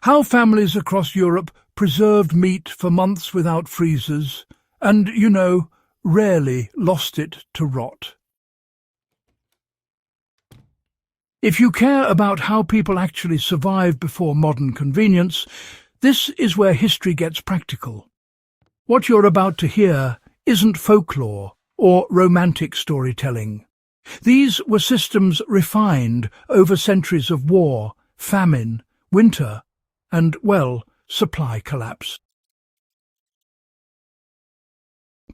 How families across Europe preserved meat for months without freezers and, rarely lost it to rot. If you care about how people actually survived before modern convenience, this is where history gets practical. What you're about to hear isn't folklore or romantic storytelling. These were systems refined over centuries of war, famine, winter, and, supply collapse.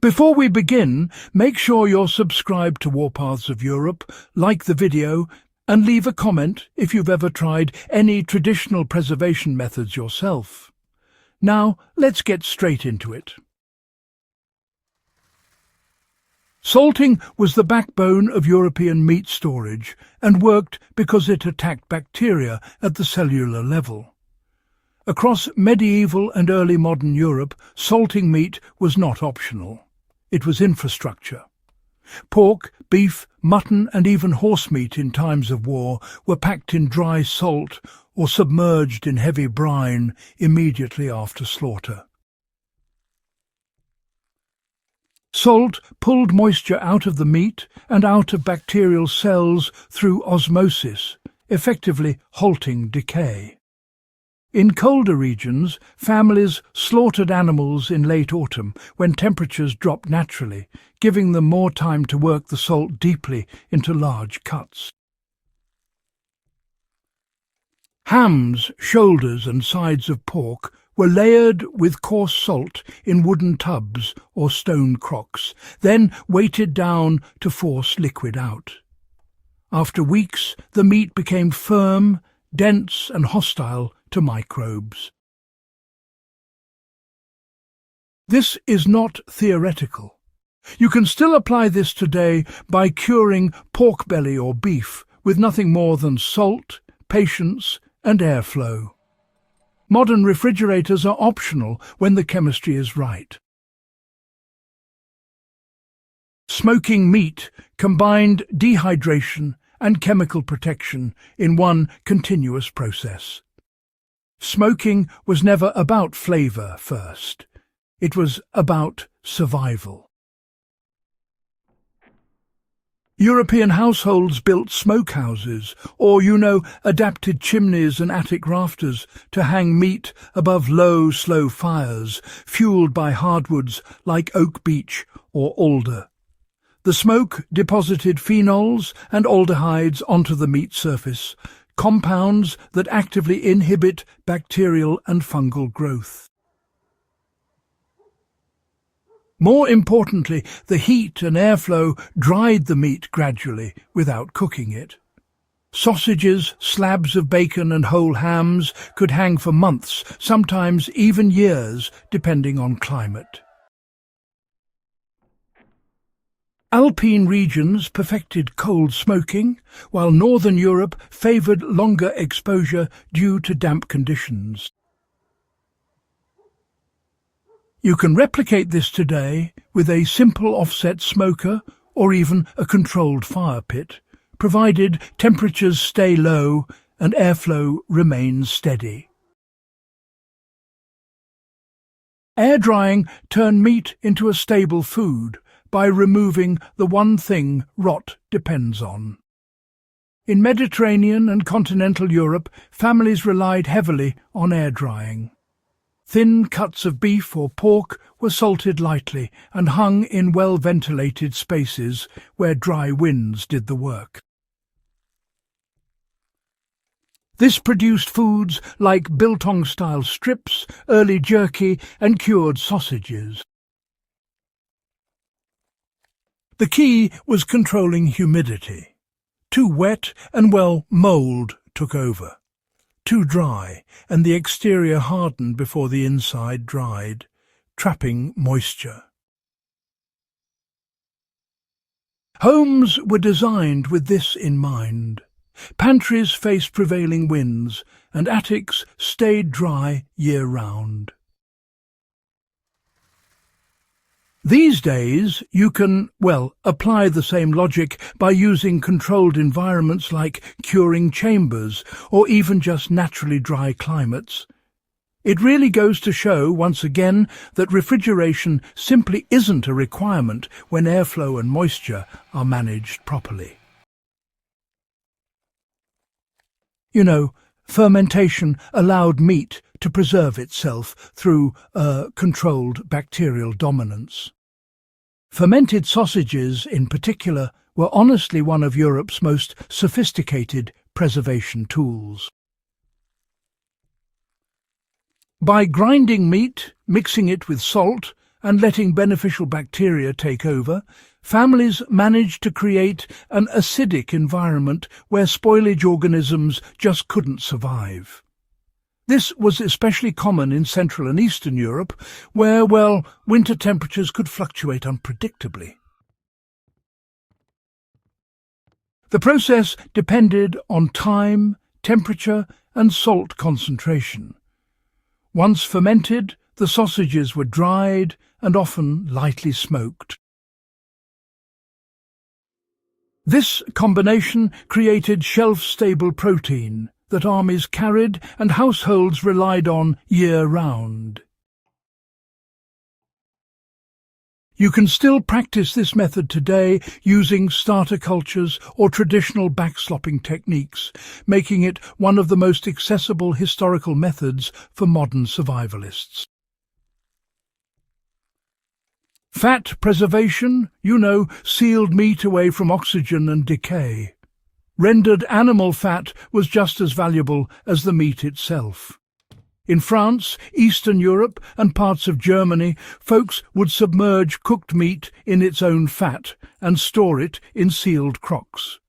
Before we begin, make sure you're subscribed to Warpaths of Europe, like the video, and leave a comment if you've ever tried any traditional preservation methods yourself. Now, let's get straight into it. Salting was the backbone of European meat storage and worked because it attacked bacteria at the cellular level. Across medieval and early modern Europe, salting meat was not optional. It was infrastructure. Pork, beef, mutton and even horse meat in times of war were packed in dry salt or submerged in heavy brine immediately after slaughter. Salt pulled moisture out of the meat and out of bacterial cells through osmosis, effectively halting decay. In colder regions, families slaughtered animals in late autumn when temperatures dropped naturally, giving them more time to work the salt deeply into large cuts. Hams, shoulders and sides of pork were layered with coarse salt in wooden tubs or stone crocks, then weighted down to force liquid out. After weeks, the meat became firm, dense and hostile to microbes. This is not theoretical. You can still apply this today by curing pork belly or beef with nothing more than salt, patience and airflow. Modern refrigerators are optional when the chemistry is right. Smoking meat combined dehydration and chemical protection in one continuous process. Smoking was never about flavour first. It was about survival. European households built smokehouses or, adapted chimneys and attic rafters to hang meat above low, slow fires, fueled by hardwoods like oak beech or alder. The smoke deposited phenols and aldehydes onto the meat surface, compounds that actively inhibit bacterial and fungal growth. More importantly, the heat and airflow dried the meat gradually without cooking it. Sausages, slabs of bacon and whole hams could hang for months, sometimes even years, depending on climate. Alpine regions perfected cold smoking, while Northern Europe favoured longer exposure due to damp conditions. You can replicate this today with a simple offset smoker or even a controlled fire pit, provided temperatures stay low and airflow remains steady. Air drying turned meat into a stable food by removing the one thing rot depends on. In Mediterranean and continental Europe, families relied heavily on air drying. Thin cuts of beef or pork were salted lightly and hung in well-ventilated spaces where dry winds did the work. This produced foods like biltong-style strips, early jerky and cured sausages. The key was controlling humidity. Too wet and, mould took over. Too dry, and the exterior hardened before the inside dried, trapping moisture. Homes were designed with this in mind. Pantries faced prevailing winds, and attics stayed dry year-round. These days, you can, apply the same logic by using controlled environments like curing chambers or even just naturally dry climates, It really goes to show, once again, that refrigeration simply isn't a requirement when airflow and moisture are managed properly. You know, fermentation allowed meat to preserve itself through controlled bacterial dominance. Fermented sausages, in particular, were honestly one of Europe's most sophisticated preservation tools. By grinding meat, mixing it with salt, and letting beneficial bacteria take over, families managed to create an acidic environment where spoilage organisms just couldn't survive. This was especially common in Central and Eastern Europe, where, well, winter temperatures could fluctuate unpredictably. The process depended on time, temperature, and salt concentration. Once fermented, the sausages were dried and often lightly smoked. This combination created shelf-stable protein that armies carried and households relied on year-round. You can still practice this method today using starter cultures or traditional backslopping techniques, making it one of the most accessible historical methods for modern survivalists. Fat preservation, sealed meat away from oxygen and decay. Rendered animal fat was just as valuable as the meat itself. In France, Eastern Europe, and parts of Germany, folks would submerge cooked meat in its own fat and store it in sealed crocks.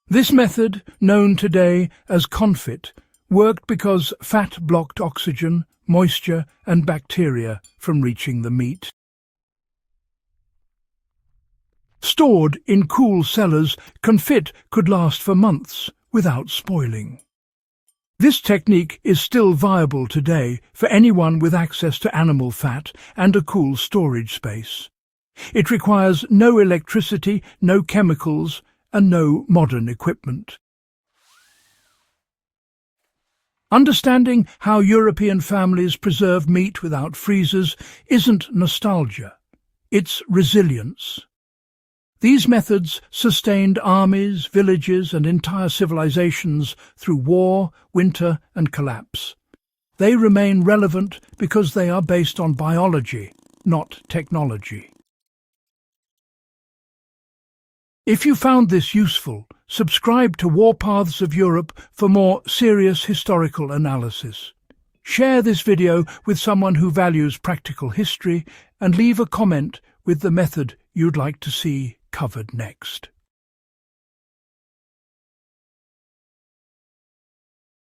This method, known today as confit, worked because fat blocked oxygen, moisture, and bacteria from reaching the meat. Stored in cool cellars, confit could last for months without spoiling. This technique is still viable today for anyone with access to animal fat and a cool storage space. It requires no electricity, no chemicals, and no modern equipment. Understanding how European families preserve meat without freezers isn't nostalgia, it's resilience. These methods sustained armies, villages, and entire civilizations through war, winter, and collapse. They remain relevant because they are based on biology, not technology. If you found this useful, subscribe to Warpaths of Europe for more serious historical analysis. Share this video with someone who values practical history and leave a comment with the method you'd like to see covered next.